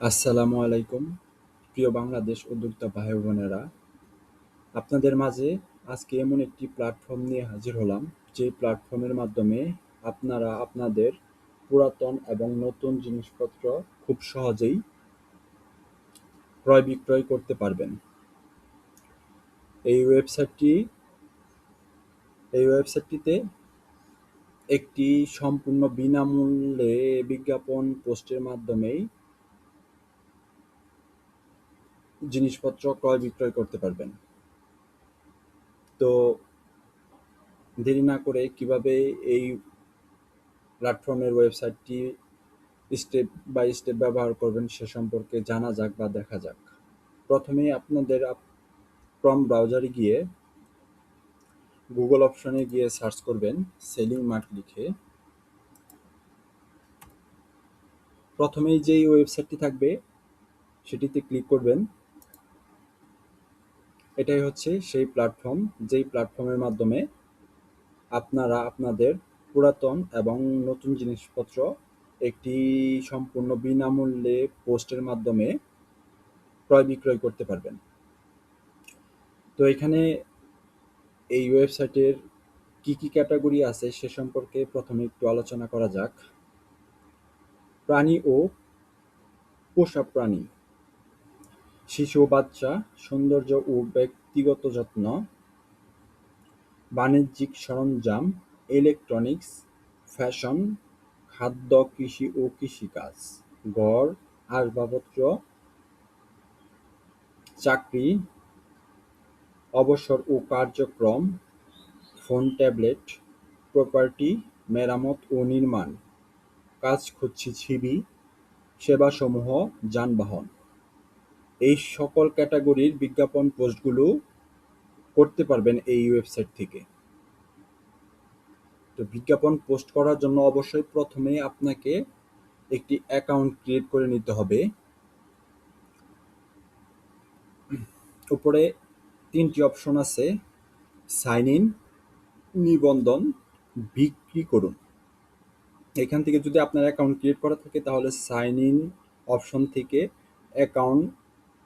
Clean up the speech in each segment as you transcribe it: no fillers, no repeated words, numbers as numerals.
আসসালামু আলাইকুম প্রিয় বাংলাদেশ উদ্যোক্তা ভাই বোনেরা, আপনাদের মাঝে আজকে এমন একটি প্ল্যাটফর্ম নিয়ে হাজির হলাম যে প্ল্যাটফর্মের মাধ্যমে আপনারা আপনাদের পুরাতন এবং নতুন জিনিসপত্র খুব সহজেই ক্রয় বিক্রয় করতে পারবেন। এই ওয়েবসাইটটি এই ওয়েবসাইটটিতে একটি সম্পূর্ণ বিনামূল্যে বিজ্ঞাপন পোস্টের মাধ্যমেই জিনিসপত্র ক্রয় বিক্রয় করতে পারবেন। তো দেরি না করে কিভাবে এই প্ল্যাটফর্মের ওয়েবসাইটটি স্টেপ বাই স্টেপ ব্যবহার করবেন সে সম্পর্কে জানা যাক বা দেখা যাক। প্রথমেই আপনাদের ক্রম ব্রাউজারে গিয়ে গুগল অপশনে গিয়ে সার্চ করবেন সেলিং মার্ট লিখে। প্রথমেই যেই ওয়েবসাইটটি থাকবে সেটিতে ক্লিক করবেন। এটাই হচ্ছে সেই প্ল্যাটফর্ম যেই প্ল্যাটফর্মের মাধ্যমে আপনারা আপনাদের পুরাতন এবং নতুন জিনিসপত্র একটি সম্পূর্ণ বিনামূল্যে পোস্টের মাধ্যমে ক্রয় বিক্রয় করতে পারবেন। তো এখানে এই ওয়েবসাইটের কি কি ক্যাটাগরি আছে সে সম্পর্কে প্রথমে একটু আলোচনা করা যাক। প্রাণী ও পোষা প্রাণী, শিশু ও বাচ্চা, সৌন্দর্য ও ব্যক্তিগত যত্ন, বাণিজ্যিক সরঞ্জাম, ইলেকট্রনিক্স, ফ্যাশন, খাদ্য, কৃষি ও কৃষিকাজ, ঘর, আসবাবপত্র, চাকরি, অবসর ও কার্যক্রম, ফোন, ট্যাবলেট, প্রপার্টি, মেরামত ও নির্মাণ, কাজ খুঁজছি ছিবি, সেবাসমূহ, যানবাহন। এই সকল ক্যাটাগরির বিজ্ঞাপন পোস্টগুলো করতে পারবেন এই ওয়েবসাইট থেকে। তো বিজ্ঞাপন পোস্ট করার জন্য অবশ্যই প্রথমে আপনাকে একটি অ্যাকাউন্ট ক্রিয়েট করে নিতে হবে। উপরে ৩টি অপশন আছে: সাইন ইন, নিবন্ধন, বিক্রি করুন। এখান থেকে যদি আপনার অ্যাকাউন্ট ক্রিয়েট করা থাকে তাহলে সাইন ইন অপশন থেকে অ্যাকাউন্ট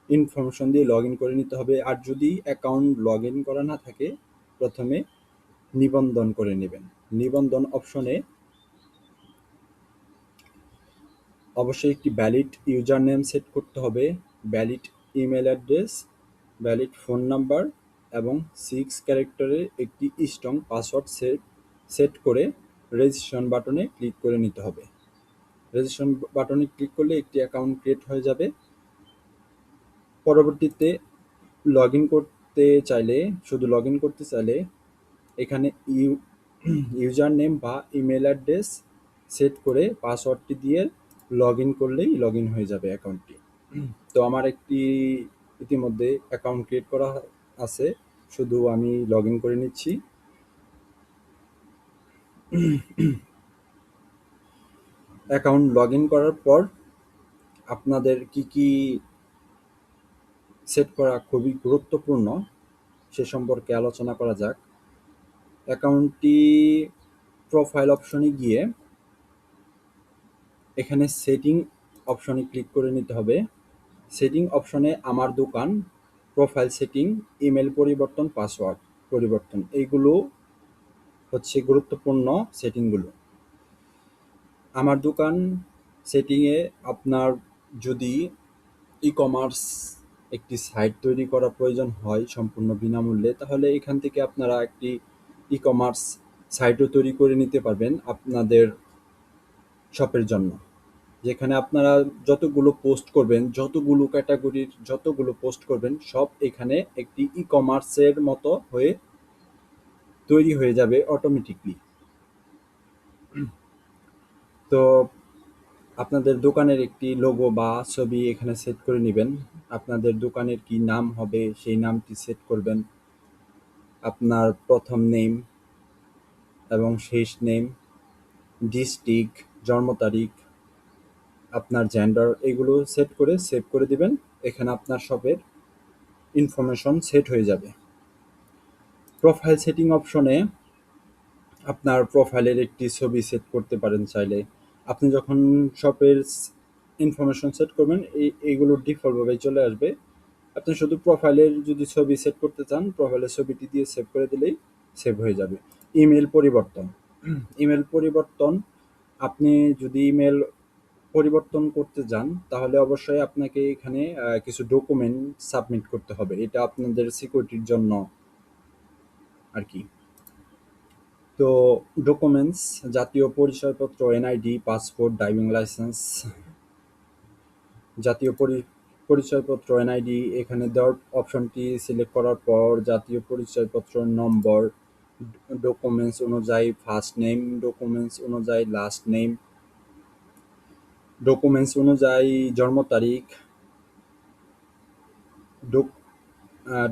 ইনফরমেশন দিয়ে লগ ইন করে নিতে হবে। আর যদি অ্যাকাউন্ট লগ ইন করা না থাকে প্রথমে নিবন্ধন করে নেবেন। নিবন্ধন অপশনে অবশ্যই একটি ভ্যালিড ইউজার নেম সেট করতে হবে, valid email address, valid phone number এবং 6 ক্যারেক্টারের একটি স্ট্রং পাসওয়ার্ড সেট করে রেজিস্ট্রেশন বাটনে ক্লিক করে নিতে হবে। রেজিস্ট্রেশন বাটনে ক্লিক করলে একটি অ্যাকাউন্ট ক্রিয়েট হয়ে যাবে। পরবর্তীতে শুধু লগ ইন করতে চাইলে এখানে ইউজার নেম বা ইমেল অ্যাড্রেস সেট করে পাসওয়ার্ডটি দিয়ে লগ ইন করলেই লগ ইন হয়ে যাবে অ্যাকাউন্টটি। তো আমার একটি ইতিমধ্যে অ্যাকাউন্ট ক্রিয়েট করা আছে, শুধু আমি লগ ইন করে নিচ্ছি। অ্যাকাউন্ট লগ ইন করার পর আপনাদের কি কি সেট করা খুবই গুরুত্বপূর্ণ সে সম্পর্কে আলোচনা করা যাক। অ্যাকাউন্টটি প্রোফাইল অপশনে গিয়ে এখানে সেটিং অপশনে ক্লিক করে নিতে হবে। সেটিং অপশনে আমার দোকান, প্রোফাইল সেটিং, ইমেল পরিবর্তন, পাসওয়ার্ড পরিবর্তন, এইগুলো হচ্ছে গুরুত্বপূর্ণ সেটিংগুলো। আমার দোকান সেটিংয়ে আপনার যদি ই-কমার্স একটি সাইট তৈরি করা প্রয়োজন হয় সম্পূর্ণ বিনামূল্যে, তাহলে এখান থেকে আপনারা একটি ই-কমার্স সাইটও তৈরি করে নিতে পারবেন আপনাদের শপের জন্য। যেখানে আপনারা যতগুলো পোস্ট করবেন, যতগুলো ক্যাটাগরির যতগুলো পোস্ট করবেন সব এখানে একটি ই-কমার্সের মতো হয়ে তৈরি হয়ে যাবে অটোমেটিকলি। তো আপনাদের দোকানের একটি লোগো বা ছবি এখানে সেট করে নেবেন। আপনাদের দোকানের কি নাম হবে সেই নামটি সেট করবেন। আপনার প্রথম নেম এবং শেষ নেম, ডিস্ট্রিক্ট, জন্ম তারিখ, আপনার জেন্ডার, এগুলো সেট করে সেভ করে দিবেন। এখানে আপনার শপের ইনফরমেশন সেট হয়ে যাবে। প্রোফাইল সেটিং অপশনে আপনার প্রোফাইলের একটি ছবি সেট করতে পারেন চাইলে। আপনি যখন শপের ইনফরমেশন সেট করবেন, এইগুলো ডিফল্টভাবে চলে আসবে। আপনি শুধু প্রোফাইলের যদি ছবি সেট করতে চান, প্রোফাইলের ছবিটি দিয়ে সেভ করে দিলেই সেভ হয়ে যাবে। ইমেল পরিবর্তন। ইমেল পরিবর্তন, আপনি যদি ইমেল পরিবর্তন করতে যান তাহলে অবশ্যই আপনাকে এখানে কিছু ডকুমেন্ট সাবমিট করতে হবে। এটা আপনাদের সিকিউরিটির জন্য আর কি। তো ডকুমেন্টস, জাতীয় পরিচয়পত্র, এনআইডি, পাসপোর্ট, ড্রাইভিং লাইসেন্স, জাতীয় পরিচয়পত্র, এনআইডি এখানে দেওয়ার অপশনটি সিলেক্ট করার পর জাতীয় পরিচয়পত্র নম্বর, ডকুমেন্টস অনুযায়ী ফার্স্ট নেম, ডকুমেন্টস অনুযায়ী লাস্ট নেম, ডকুমেন্টস অনুযায়ী জন্ম তারিখ,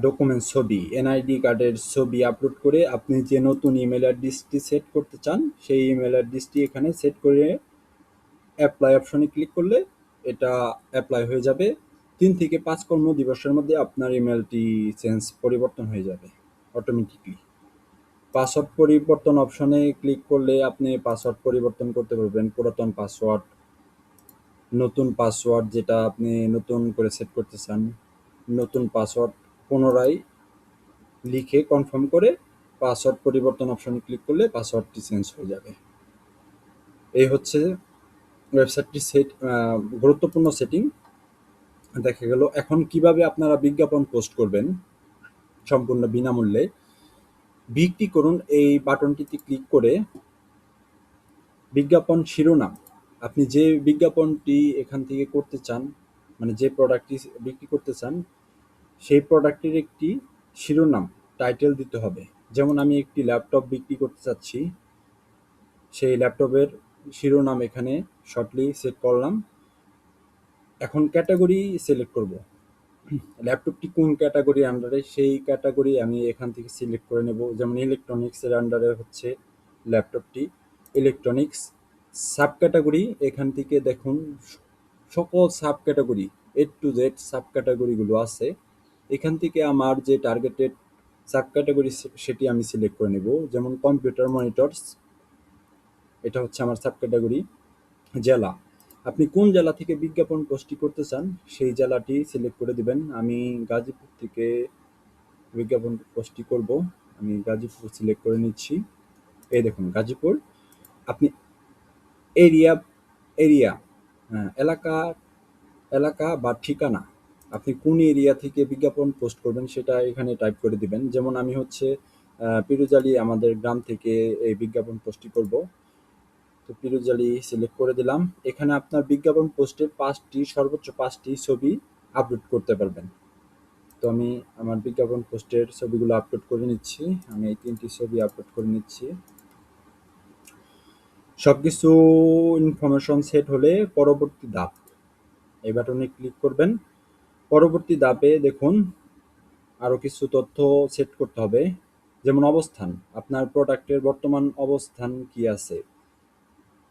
ডকুমেন্টস ছবি, এনআইডি কার্ডের ছবি আপলোড করে আপনি যে নতুন ইমেল অ্যাড্রেসটি সেট করতে চান সেই ইমেল অ্যাড্রেসটি এখানে সেট করে অ্যাপ্লাই অপশনে ক্লিক করলে এটা অ্যাপ্লাই হয়ে যাবে। 3 থেকে 5 কর্মদিবসের মধ্যে আপনার ইমেলটি পরিবর্তন হয়ে যাবে অটোমেটিকলি। পাসওয়ার্ড পরিবর্তন অপশনে ক্লিক করলে আপনি পাসওয়ার্ড পরিবর্তন করতে পারবেন। পুরাতন পাসওয়ার্ড, নতুন পাসওয়ার্ড যেটা আপনি নতুন করে সেট করতে চান, নতুন পাসওয়ার্ড পুনরায় লিখে কনফার্ম করে পাসওয়ার্ড পরিবর্তন অপশনে ক্লিক করলে পাসওয়ার্ডটি চেঞ্জ হয়ে যাবে। এই হচ্ছে ওয়েবসাইটটি গুরুত্বপূর্ণ সেটিং দেখা গেল। এখন কিভাবে আপনারা বিজ্ঞাপন পোস্ট করবেন সম্পূর্ণ বিনামূল্যে? বিক্রি করুন এই বাটনটিতে ক্লিক করে বিজ্ঞাপন শিরোনাম, আপনি যে বিজ্ঞাপনটি এখান থেকে করতে চান, মানে যে প্রোডাক্টটি বিক্রি করতে চান সেই প্রোডাক্টের একটি শিরোনাম, টাইটেল দিতে হবে। যেমন আমি একটি ল্যাপটপ বিক্রি করতে চাচ্ছি, সেই ল্যাপটপের শিরোনাম এখানে শর্টলি সেট করলাম। এখন ক্যাটাগরি সিলেক্ট করব, ল্যাপটপটি কোন ক্যাটাগরির আন্ডারে সেই ক্যাটাগরি আমি এখান থেকে সিলেক্ট করে নেব। যেমন ইলেকট্রনিক্সের আন্ডারে হচ্ছে ল্যাপটপটি, ইলেকট্রনিক্স। সাব ক্যাটাগরি এখান থেকে দেখুন সকল subcategory A to Z সাব ক্যাটাগরিগুলো আছে। এখান থেকে আমার যে টার্গেটেড সাব ক্যাটাগরি সেটি আমি সিলেক্ট করে নেব। যেমন কম্পিউটার মনিটরস, এটা হচ্ছে আমার সাব ক্যাটাগরি। জেলা, আপনি কোন জেলা থেকে বিজ্ঞাপন পোস্টটি করতে চান সেই জেলাটি সিলেক্ট করে দিবেন। আমি গাজীপুর থেকে বিজ্ঞাপন পোস্টটি করব, আমি গাজীপুর সিলেক্ট করে নিচ্ছি। এই দেখুন গাজীপুর। আপনি এরিয়া, এরিয়া এলাকা, এলাকা বা ঠিকানা, আপনি কোন এরিয়া থেকে বিজ্ঞাপন পোস্ট করবেন সেটা এখানে টাইপ করে দিবেন। যেমন আমি হচ্ছে পিরুজালি আমাদের গ্রাম থেকে এই বিজ্ঞাপন পোস্টটি করব। তো পিরুজালি সিলেক্ট করে দিলাম। এখানে আপনার বিজ্ঞাপন পোস্টে সর্বোচ্চ 5টি ছবি আপলোড করতে পারবেন। তো আমি আমার বিজ্ঞাপন পোস্টের ছবিগুলো আপলোড করে নিচ্ছি। আমি এই 3টি ছবি আপলোড করে নিচ্ছি। সবকিছু ইনফরমেশন সেট হলে পরবর্তী ধাপ, এই বাটনে ক্লিক করবেন। পরবর্তী ধাপে দেখুন আরো কিছু তথ্য সেট করতে হবে। যেমন অবস্থান, আপনার প্রোডাক্টের বর্তমান অবস্থান কি আছে,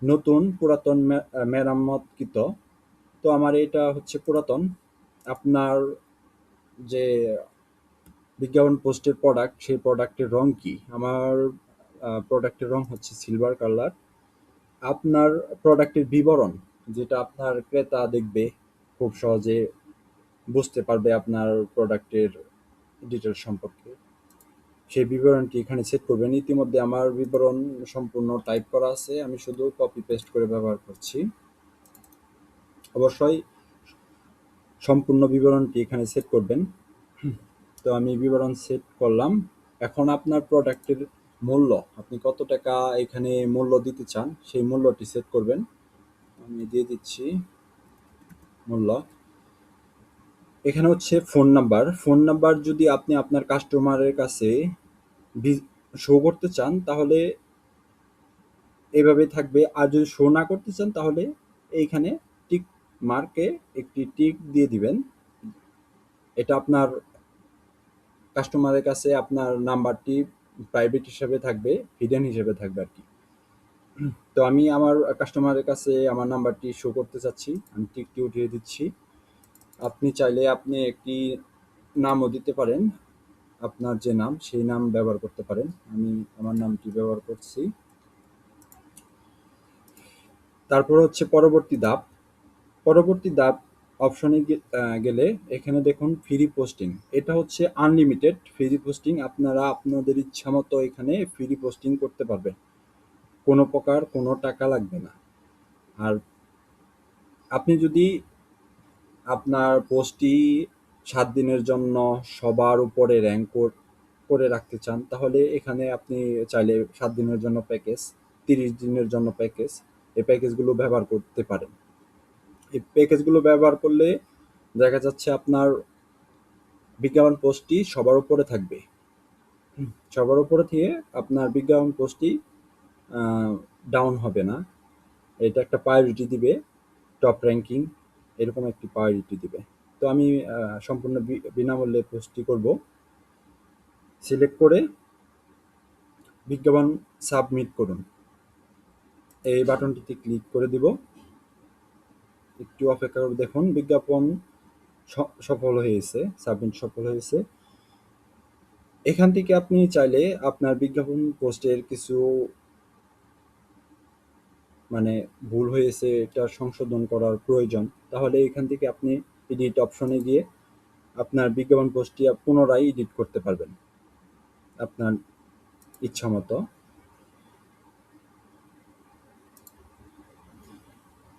নতুন, পুরাতন, মেরামতকৃত। তো আমার এটা হচ্ছে পুরাতন। আপনার যে বিজ্ঞাপন পোস্টের প্রোডাক্ট সেই প্রোডাক্টের রং কি, আমার প্রোডাক্টের রং হচ্ছে সিলভার কালার। আপনার প্রোডাক্টের বিবরণ, যেটা আপনার ক্রেতা দেখবে খুব সহজে বুঝতে পারবে আপনার প্রোডাক্টের ডিটেলস সম্পর্কে, সেই বিবরণটি এখানে সেট করবেন। ইতিমধ্যে আমার বিবরণ সম্পূর্ণ টাইপ করা আছে, আমি শুধু কপি পেস্ট করে ব্যবহার করছি। অবশ্যই সম্পূর্ণ বিবরণটি এখানে সেট করবেন। তো আমি বিবরণ সেট করলাম। এখন আপনার প্রোডাক্টের মূল্য, আপনি কত টাকা এখানে মূল্য দিতে চান সেই মূল্যটি সেট করবেন। আমি দিয়ে দিচ্ছি মূল্য। এখানে হচ্ছে ফোন নাম্বার। ফোন নাম্বার যদি আপনি আপনার কাস্টমারের কাছে শো করতে চান তাহলে এইভাবে থাকবে, আর যদি শো না করতে চান তাহলে এইখানে টিক মার্কে একটি টিক দিয়ে দিবেন। এটা আপনার কাস্টমারের কাছে আপনার নাম্বারটি প্রাইভেট হিসেবে থাকবে, হিডেন হিসেবে থাকবে আর কি। তো আমি আমার কাস্টমারের কাছে আমার নাম্বারটি শো করতে চাচ্ছি, আমি টিকটি উঠিয়ে দিচ্ছি। আপনি চাইলে আপনি একটি নামও দিতে পারেন, আপনার যে নাম সেই নাম ব্যবহার করতে পারেন। আমি আমার নামটি ব্যবহার করছি। তারপর হচ্ছে পরবর্তী ধাপ, পরবর্তী ধাপ অপশনে গেলে এখানে দেখুন ফ্রি পোস্টিং। এটা হচ্ছে আনলিমিটেড ফ্রি পোস্টিং। আপনারা আপনাদের ইচ্ছামতো এখানে ফ্রি পোস্টিং করতে পারবেন। কোনো প্রকার কোনো টাকা লাগবে না। আর আপনি যদি আপনার পোস্টটি ৭ দিনের জন্য সবার উপরে র‍্যাংক করে রাখতে চান, তাহলে এখানে আপনি চাইলে ৭ দিনের জন্য প্যাকেজ, ৩০ দিনের জন্য প্যাকেজ, এই প্যাকেজগুলো ব্যবহার করতে পারেন। এই প্যাকেজগুলো ব্যবহার করলে দেখা যাচ্ছে আপনার বিজ্ঞাপন পোস্টটি সবার উপরে থাকবে। সবার উপরে থেকে আপনার বিজ্ঞাপন পোস্টটি ডাউন হবে না। এটা একটা প্রায়োরিটি দিবে, টপ র্যাঙ্কিং এরকম একটি প্রায়োরিটি দিবে। তো আমি সম্পূর্ণ বিনামূল্যে পোস্টটি করব। সিলেক্ট করে বিজ্ঞাপন সাবমিট করুন, এই বাটনটিতে ক্লিক করে দিব। একটু অপেক্ষা করে দেখুন বিজ্ঞাপন সফল হয়েছে, সাবমিট সফল হয়েছে। এখান থেকে আপনি চাইলে আপনার বিজ্ঞাপন পোস্টের কিছু মানে ভুল হয়েছে, এটা সংশোধন করার প্রয়োজন, তাহলে এখান থেকে আপনি এডিট অপশনে গিয়ে আপনার বিজ্ঞাপন পোস্টটি পুনরায় এডিট করতে পারবেন আপনার ইচ্ছা মতো।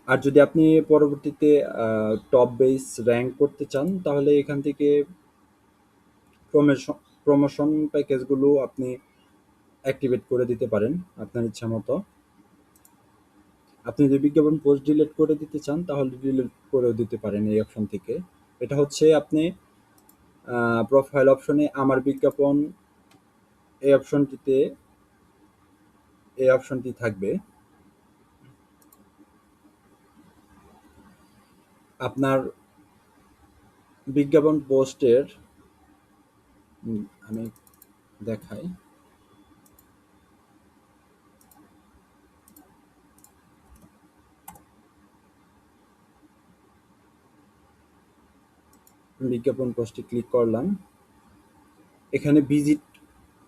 আর যদি আপনি পরবর্তীতে টপ বেস র্যাঙ্ক করতে চান, তাহলে এখান থেকে প্রমোশন প্যাকেজগুলো আপনি অ্যাক্টিভেট করে দিতে পারেন আপনার ইচ্ছা মতো। আপনি যদি বিজ্ঞাপন পোস্ট ডিলিট করে দিতে চান, তাহলে ডিলিট করেও দিতে পারেন এই অপশন থেকে। এটা হচ্ছে আপনি প্রোফাইল অপশনে আমার বিজ্ঞাপন এই অপশনটিতে এই অপশনটি থাকবে। আপনার বিজ্ঞাপন পোস্টের আমি দেখাই। বিজ্ঞাপন পোস্টে ক্লিক করলাম। এখানে ভিজিট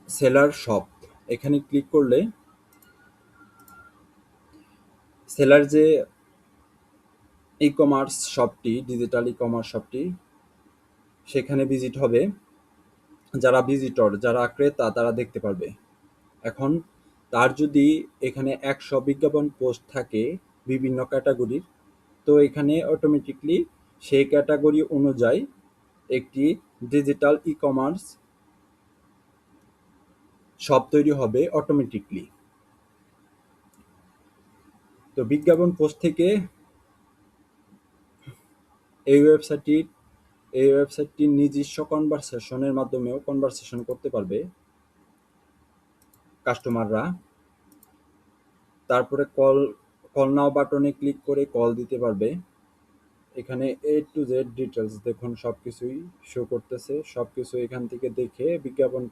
সেলার শপ, এখানে ক্লিক করলে সেলার যে ই কমার্স শপটি, ডিজিটাল ই কমার্স শপটি, সেখানে ভিজিট হবে। যারা ভিজিটর, যারা ক্রেতা, তারা দেখতে পারবে। এখন তার যদি এখানে ১০০ বিজ্ঞাপন পোস্ট থাকে বিভিন্ন ক্যাটাগরির, তো এখানে অটোমেটিকলি সেই ক্যাটাগরি অনুযায়ী একটি ডিজিটাল ই কমার্স শপ তৈরি হবে অটোমেটিকলি। তো বিজ্ঞাপন পোস্ট থেকে এই ওয়েবসাইটটির নিজস্ব কনভারসেশনের মাধ্যমেও কনভারসেশন করতে পারবে কাস্টমাররা। তারপরে কল নাও বাটনে ক্লিক করে কল দিতে পারবে। এখানে A to Z ডিটেলস দেখুন, সবকিছুই শো করতেছে। সবকিছু এখান থেকে দেখে বিজ্ঞাপন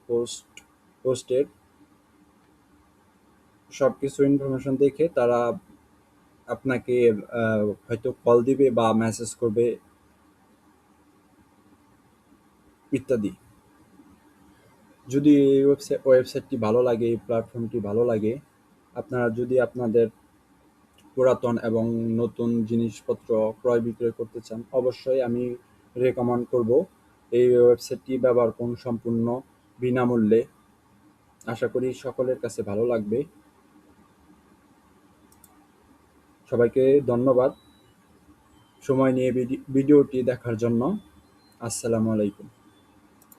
পোস্টের সবকিছু ইনফরমেশন দেখে তারা আপনাকে হয়তো কল দিবে বা মেসেজ করবে ইত্যাদি। যদি এই ওয়েবসাইটটি ভালো লাগে, এই প্ল্যাটফর্মটি ভালো লাগে, আপনারা যদি আপনাদের পুরাতন এবং নতুন জিনিসপত্র ক্রয় বিক্রয় করতে চান, অবশ্যই আমি রেকমেন্ড করব এই ওয়েবসাইটটি ব্যবহার করুন সম্পূর্ণ বিনামূল্যে। আশা করি সকলের কাছে ভালো লাগবে। সবাইকে ধন্যবাদ সময় নিয়ে ভিডিওটি দেখার জন্য। আসসালামু আলাইকুম।